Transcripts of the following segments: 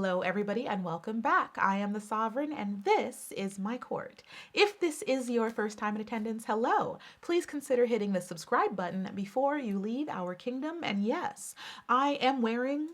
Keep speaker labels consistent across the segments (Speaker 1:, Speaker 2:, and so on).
Speaker 1: Hello, everybody, and welcome back. I am the Sovereign, and this is my court. If this is your first time in attendance, hello. Please consider hitting the subscribe button before you leave our kingdom. And yes, I am wearing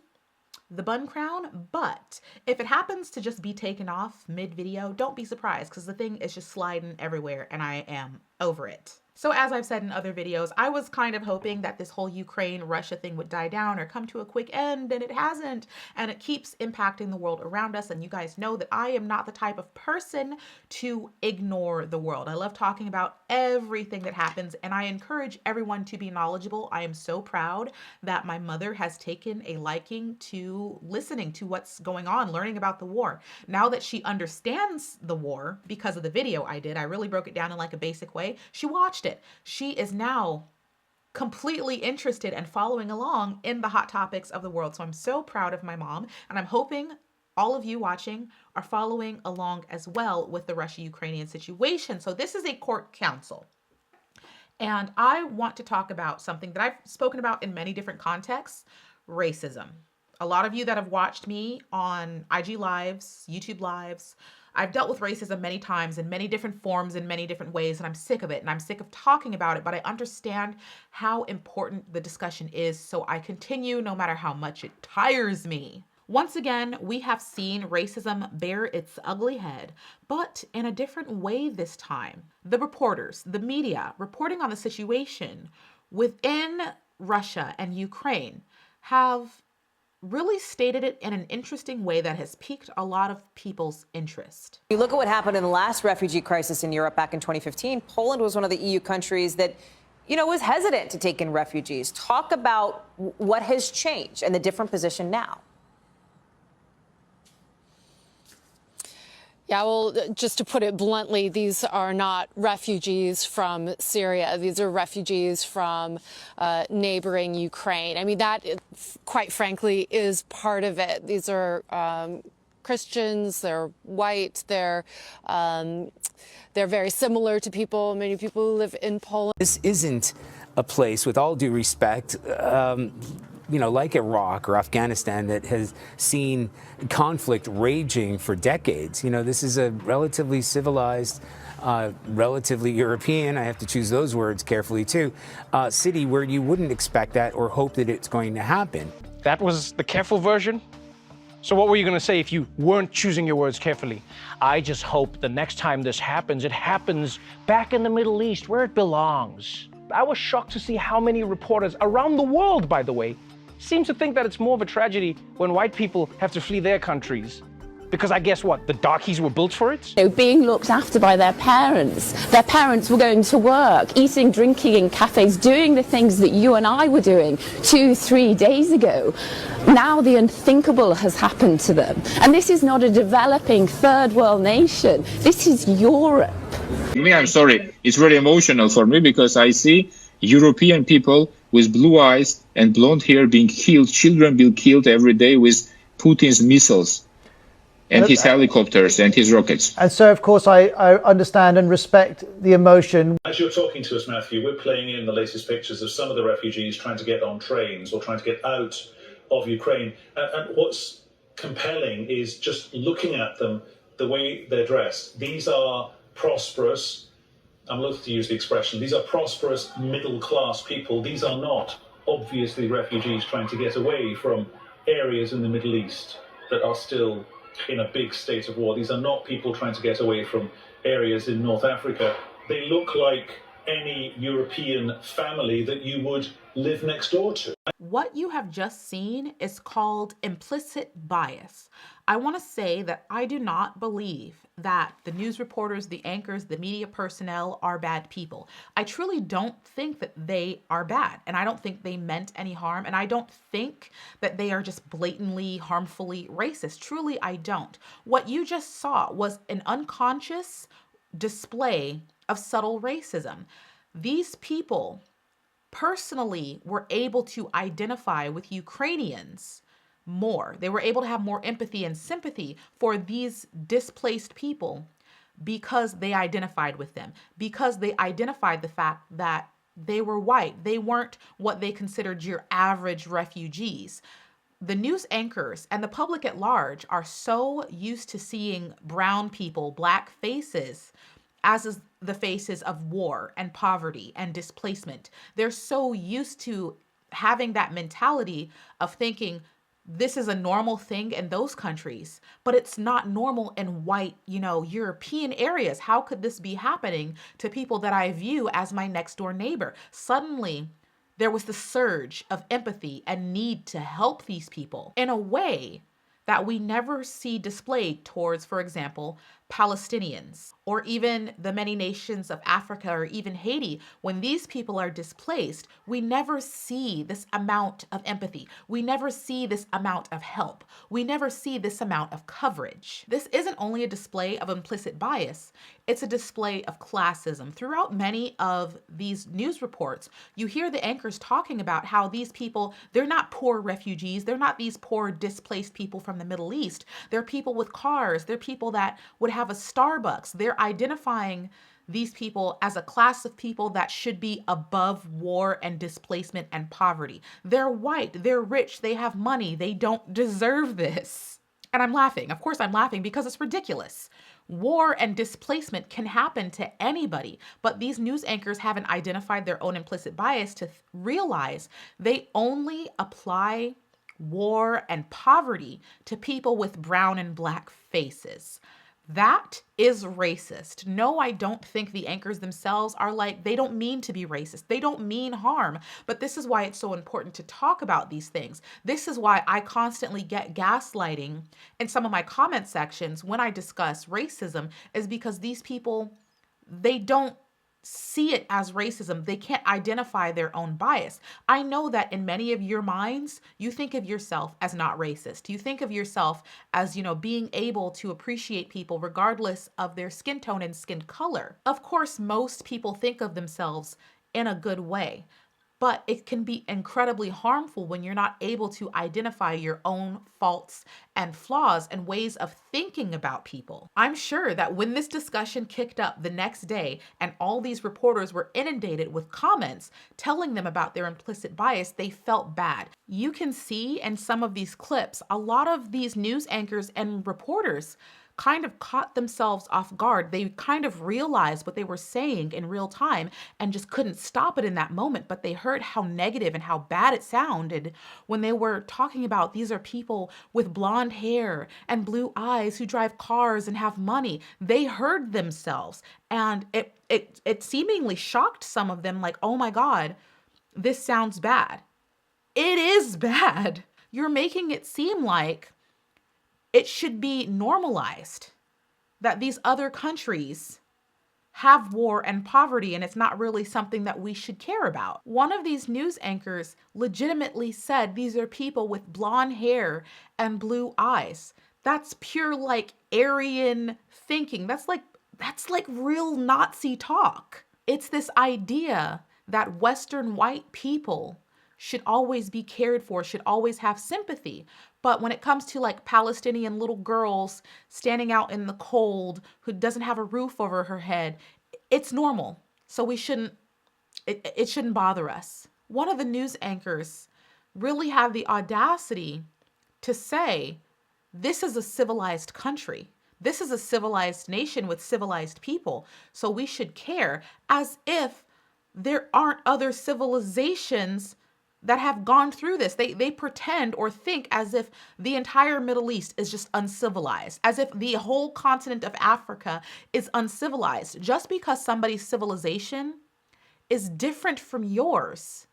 Speaker 1: the bun crown, but if it happens to just be taken off mid-video, don't be surprised because the thing is just sliding everywhere and I am over it. So as I've said in other videos, I was kind of hoping that this whole Ukraine-Russia thing would die down or come to a quick end, and it hasn't. And it keeps impacting the world around us. And you guys know that I am not the type of person to ignore the world. I love talking about everything that happens, and I encourage everyone to be knowledgeable. I am so proud that my mother has taken a liking to listening to what's going on, learning about the war. Now that she understands the war because of the video I did, I really broke it down in like a basic way. She watched it. She is now completely interested and following along in the hot topics of the world. So I'm so proud of my mom, and I'm hoping all of you watching are following along as well with the Russia-Ukrainian situation. So this is a court counsel. And I want to talk about something that I've spoken about in many different contexts, racism. A lot of you that have watched me on IG Lives, YouTube Lives, I've dealt with racism many times in many different forms, in many different ways, and I'm sick of it, and I'm sick of talking about it, but I understand how important the discussion is, so I continue no matter how much it tires me. Once again, we have seen racism bear its ugly head, but in a different way this time. The reporters, the media, reporting on the situation within Russia and Ukraine have really stated it in an interesting way that has piqued a lot of people's interest.
Speaker 2: You look at what happened in the last refugee crisis in Europe back in 2015. Poland was one of the EU countries that, was hesitant to take in refugees. Talk about what has changed and the different position now.
Speaker 3: Yeah, well, just to put it bluntly, these are not refugees from Syria. These are refugees from neighboring Ukraine. I mean, that, quite frankly, is part of it. These are Christians, they're white, they're very similar to many people who live in Poland.
Speaker 4: This isn't a place, with all due respect, like Iraq or Afghanistan, that has seen conflict raging for decades. This is a relatively civilized, relatively European, I have to choose those words carefully too, city where you wouldn't expect that or hope that it's going to happen.
Speaker 5: That was the careful version? So what were you going to say if you weren't choosing your words carefully? I just hope the next time this happens, it happens back in the Middle East where it belongs. I was shocked to see how many reporters around the world, by the way, seem to think that it's more of a tragedy when white people have to flee their countries. Because I guess what, the darkies were built for it?
Speaker 6: Being looked after by their parents. Their parents were going to work, eating, drinking in cafes, doing the things that you and I were doing 2-3 days ago. Now the unthinkable has happened to them. And this is not a developing third world nation. This is Europe.
Speaker 7: I'm sorry, it's very emotional for me because I see European people with blue eyes and blonde hair being killed, children being killed every day with Putin's missiles and his helicopters and his rockets.
Speaker 8: And so, of course, I understand and respect the emotion.
Speaker 9: As you're talking to us, Matthew, we're playing in the latest pictures of some of the refugees trying to get on trains or trying to get out of Ukraine. And what's compelling is just looking at them, the way they're dressed. These are prosperous, I'm loath to use the expression, these are prosperous middle-class people. These are not obviously refugees trying to get away from areas in the Middle East that are still in a big state of war. These are not people trying to get away from areas in North Africa. They look like any European family that you would live next door to.
Speaker 1: What you have just seen is called implicit bias. I want to say that I do not believe that the news reporters, the anchors, the media personnel are bad people. I truly don't think that they are bad, and I don't think they meant any harm, and I don't think that they are just blatantly, harmfully racist. Truly, I don't. What you just saw was an unconscious display of subtle racism. These people personally were able to identify with Ukrainians more. They were able to have more empathy and sympathy for these displaced people because they identified with them, because they identified the fact that they were white. They weren't what they considered your average refugees. the news anchors and the public at large are so used to seeing brown people, black faces, as is the faces of war and poverty and displacement. They're so used to having that mentality of thinking this is a normal thing in those countries, but it's not normal in white, European areas. How could this be happening to people that I view as my next door neighbor? Suddenly, there was the surge of empathy and need to help these people in a way that we never see displayed towards, for example, Palestinians, or even the many nations of Africa, or even Haiti. When these people are displaced, we never see this amount of empathy. We never see this amount of help. We never see this amount of coverage. This isn't only a display of implicit bias, it's a display of classism. Throughout many of these news reports, you hear the anchors talking about how these people, they're not poor refugees, they're not these poor displaced people from the Middle East. They're people with cars, they're people that would have a Starbucks. They're identifying these people as a class of people that should be above war and displacement and poverty. They're white, they're rich, they have money, they don't deserve this. And I'm laughing. Of course, I'm laughing because it's ridiculous. War and displacement can happen to anybody, but these news anchors haven't identified their own implicit bias to realize they only apply war and poverty to people with brown and black faces. That is racist. No, I don't think the anchors themselves are they don't mean to be racist. They don't mean harm. But this is why it's so important to talk about these things. This is why I constantly get gaslighting in some of my comment sections when I discuss racism, is because these people, they don't see it as racism. They can't identify their own bias. I know that in many of your minds, you think of yourself as not racist. You think of yourself as, being able to appreciate people regardless of their skin tone and skin color. Of course, most people think of themselves in a good way, but it can be incredibly harmful when you're not able to identify your own faults and flaws and ways of thinking about people. I'm sure that when this discussion kicked up the next day and all these reporters were inundated with comments telling them about their implicit bias, they felt bad. You can see in some of these clips, a lot of these news anchors and reporters kind of caught themselves off guard. They kind of realized what they were saying in real time and just couldn't stop it in that moment. But they heard how negative and how bad it sounded when they were talking about these are people with blonde hair and blue eyes who drive cars and have money. They heard themselves, and it seemingly shocked some of them, like, oh my God, this sounds bad. It is bad. You're making it seem like it should be normalized that these other countries have war and poverty, and it's not really something that we should care about. One of these news anchors legitimately said these are people with blonde hair and blue eyes. That's pure Aryan thinking. That's like real Nazi talk. It's this idea that Western white people should always be cared for, should always have sympathy. But when it comes to Palestinian little girls standing out in the cold who doesn't have a roof over her head, it's normal. So it shouldn't bother us. One of the news anchors really had the audacity to say, this is a civilized country. This is a civilized nation with civilized people. So we should care, as if there aren't other civilizations that have gone through this. They pretend or think as if the entire Middle East is just uncivilized, as if the whole continent of Africa is uncivilized. Just because somebody's civilization is different from yours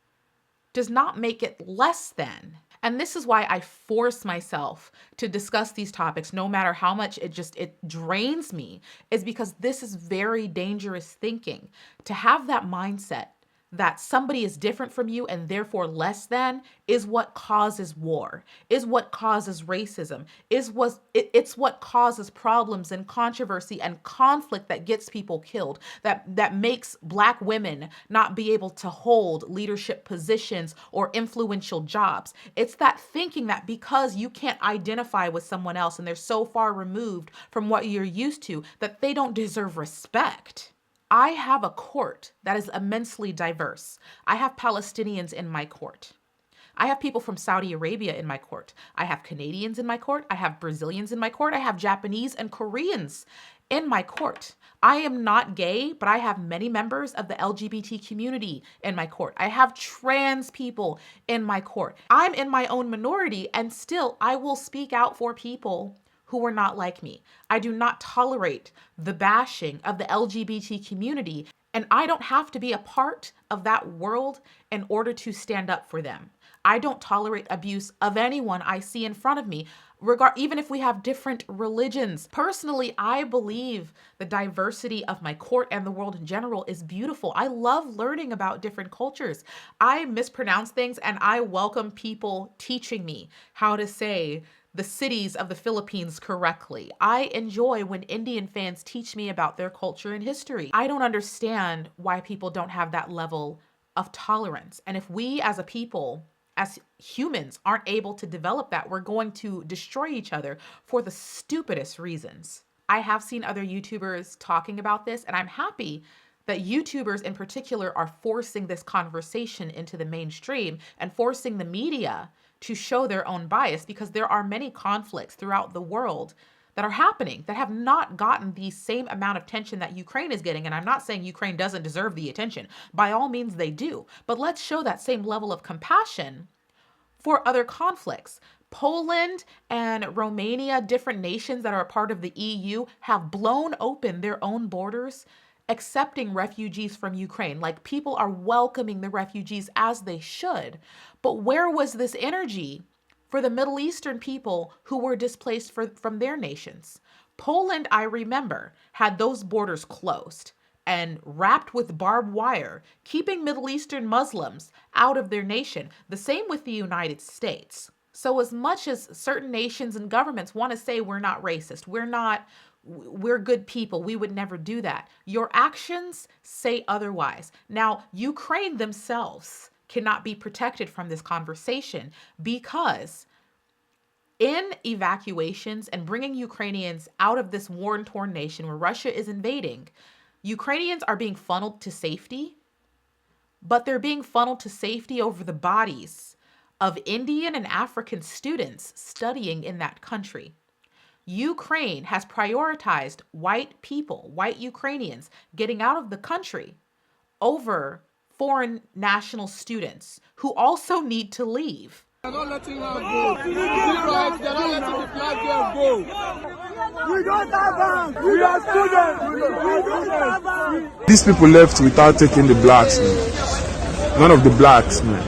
Speaker 1: does not make it less than. And this is why I force myself to discuss these topics, no matter how much it drains me, is because this is very dangerous thinking. To have that mindset that somebody is different from you and therefore less than is what causes war, is what causes racism, it's what causes problems and controversy and conflict that gets people killed, that makes Black women not be able to hold leadership positions or influential jobs. It's that thinking that because you can't identify with someone else and they're so far removed from what you're used to, that they don't deserve respect. I have a court that is immensely diverse. I have Palestinians in my court. I have people from Saudi Arabia in my court. I have Canadians in my court. I have Brazilians in my court. I have Japanese and Koreans in my court. I am not gay, but I have many members of the LGBT community in my court. I have trans people in my court. I'm in my own minority, and still I will speak out for people who are not like me. I do not tolerate the bashing of the LGBT community, and I don't have to be a part of that world in order to stand up for them. I don't tolerate abuse of anyone I see in front of me, even if we have different religions. Personally, I believe the diversity of my court and the world in general is beautiful. I love learning about different cultures. I mispronounce things, and I welcome people teaching me how to say the cities of the Philippines correctly. I enjoy when Indian fans teach me about their culture and history. I don't understand why people don't have that level of tolerance. And if we as a people, as humans, aren't able to develop that, we're going to destroy each other for the stupidest reasons. I have seen other YouTubers talking about this, and I'm happy that YouTubers in particular are forcing this conversation into the mainstream and forcing the media to show their own bias, because there are many conflicts throughout the world that are happening that have not gotten the same amount of attention that Ukraine is getting. And I'm not saying Ukraine doesn't deserve the attention. By all means, they do. But let's show that same level of compassion for other conflicts. Poland and Romania, different nations that are a part of the EU, have blown open their own borders, accepting refugees from Ukraine. Like, people are welcoming the refugees as they should. But where was this energy for the Middle Eastern people who were displaced from their nations? Poland, I remember, had those borders closed and wrapped with barbed wire, keeping Middle Eastern Muslims out of their nation. The same with the United States. So as much as certain nations and governments want to say we're not racist, we're good people, we would never do that, your actions say otherwise. Now, Ukraine themselves cannot be protected from this conversation, because in evacuations and bringing Ukrainians out of this war-torn nation where Russia is invading, Ukrainians are being funneled to safety, but they're being funneled to safety over the bodies of Indian and African students studying in that country. Ukraine has prioritized white people, white Ukrainians, getting out of the country over foreign national students who also need to leave.
Speaker 10: They're not letting her go. They're not letting the black girl go. We don't have arms. We are students. We don't have arms.
Speaker 11: These people left without taking the blacks, man. None of the blacks, man.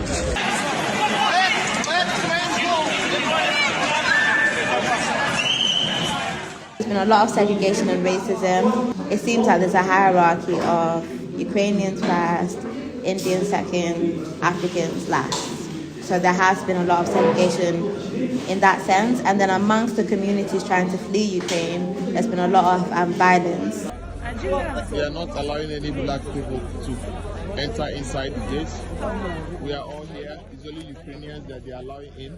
Speaker 12: There's been a lot of segregation and racism. It seems like there's a hierarchy of Ukrainians first, Indians second, Africans last. So there has been a lot of segregation in that sense. And then amongst the communities trying to flee Ukraine, there's been a lot of violence.
Speaker 10: They are not allowing any black people to enter inside the gates. We are all here. It's only Ukrainians that they are allowing in.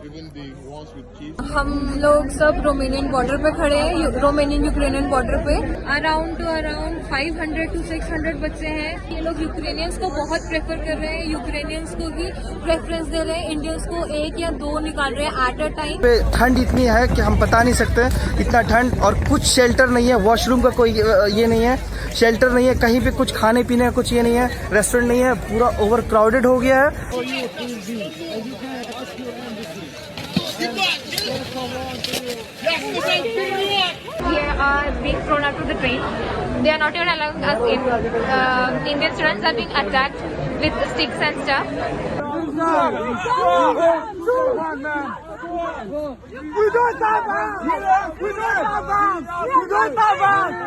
Speaker 10: Even the ones with kids.
Speaker 13: हम लोग सब Romanian border पे खड़े हैं, Romanian Ukrainian border पे। Around 500 to 600 बच्चे हैं। ये लोग यूक्रेनियंस को बहुत प्रेफर कर रहे हैं, यूक्रेनियंस को ही प्रेफरेंस दे रहे हैं, इंडियंस को 1 या 2 निकाल रहे हैं एट अ टाइम।
Speaker 14: ठंड इतनी है कि हम बता नहीं सकते, इतना ठंड, और कुछ शेल्टर नहीं है, वॉशरूम का कोई ये नहीं है, शेल्टर नहीं है, कहीं पे कुछ खाने पीने का कुछ ये नहीं है, रेस्टोरेंट नहीं है, पूरा ओवर क्राउडेड हो गया है।
Speaker 13: They are being thrown out of the train. They are not even allowing us in. Indian students are being attacked with sticks and stuff.
Speaker 10: We don't have arms. We don't have arms. We don't have arms.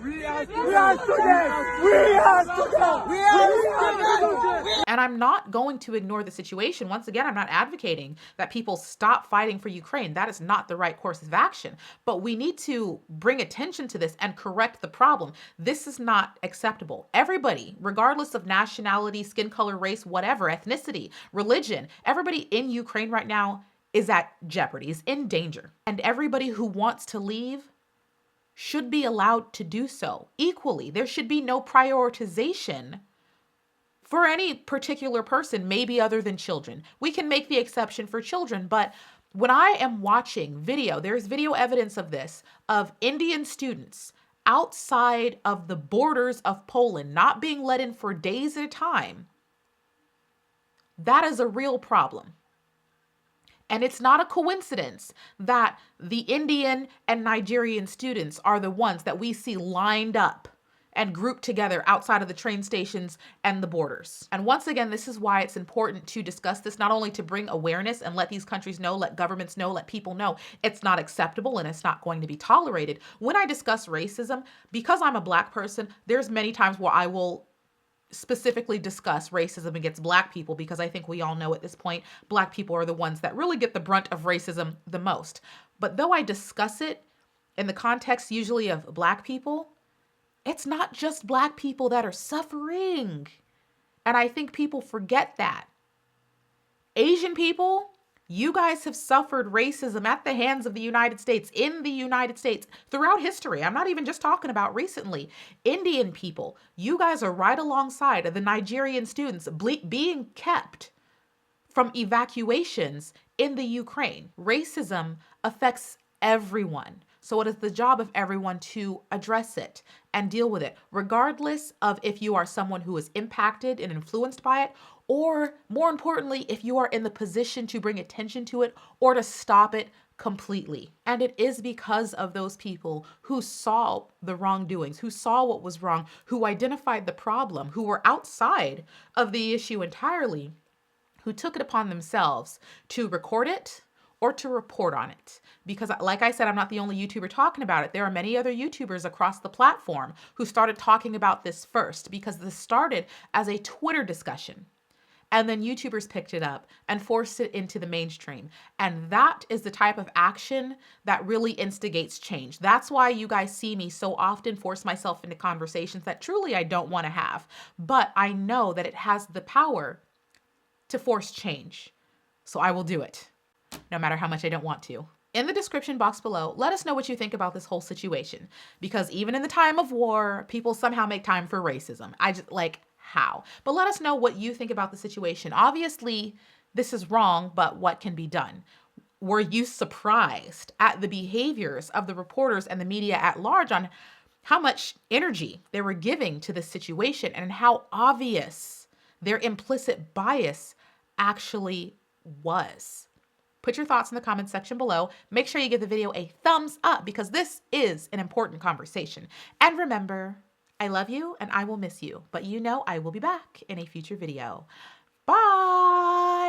Speaker 10: We are students. We are students. We are students.
Speaker 1: And I'm not going to ignore the situation. Once again, I'm not advocating that people stop fighting for Ukraine. That is not the right course of action. But we need to bring attention to this and correct the problem. This is not acceptable. Everybody, regardless of nationality, skin color, race, whatever, ethnicity, religion, everybody in Ukraine right now is at jeopardy, is in danger. And everybody who wants to leave should be allowed to do so equally. There should be no prioritization for any particular person, maybe other than children. We can make the exception for children, but when I am watching video, there's video evidence of this, of Indian students outside of the borders of Poland not being let in for days at a time. That is a real problem. And it's not a coincidence that the Indian and Nigerian students are the ones that we see lined up and grouped together outside of the train stations and the borders. And once again, this is why it's important to discuss this, not only to bring awareness and let these countries know, let governments know, let people know it's not acceptable and it's not going to be tolerated. When I discuss racism, because I'm a Black person, there's many times where I will specifically discuss racism against Black people, because I think we all know at this point, Black people are the ones that really get the brunt of racism the most. But though I discuss it in the context usually of Black people, it's not just Black people that are suffering. And I think people forget that. Asian people, you guys have suffered racism at the hands of the United States, in the United States, throughout history. I'm not even just talking about recently. Indian people, you guys are right alongside of the Nigerian students being kept from evacuations in the Ukraine. Racism affects everyone. So it is the job of everyone to address it and deal with it, regardless of if you are someone who is impacted and influenced by it, or more importantly, if you are in the position to bring attention to it or to stop it completely. And it is because of those people who saw the wrongdoings, who saw what was wrong, who identified the problem, who were outside of the issue entirely, who took it upon themselves to record it or to report on it. Because like I said, I'm not the only YouTuber talking about it. There are many other YouTubers across the platform who started talking about this first, because this started as a Twitter discussion. And then YouTubers picked it up and forced it into the mainstream. And that is the type of action that really instigates change. That's why you guys see me so often force myself into conversations that truly I don't want to have. But I know that it has the power to force change. So I will do it, no matter how much I don't want to. In the description box below, let us know what you think about this whole situation. Because even in the time of war, people somehow make time for racism. How? But let us know what you think about the situation. Obviously, this is wrong, but what can be done? Were you surprised at the behaviors of the reporters and the media at large on how much energy they were giving to this situation and how obvious their implicit bias actually was? Put your thoughts in the comments section below. Make sure you give the video a thumbs up, because this is an important conversation. And remember, I love you and I will miss you, but you know I will be back in a future video. Bye!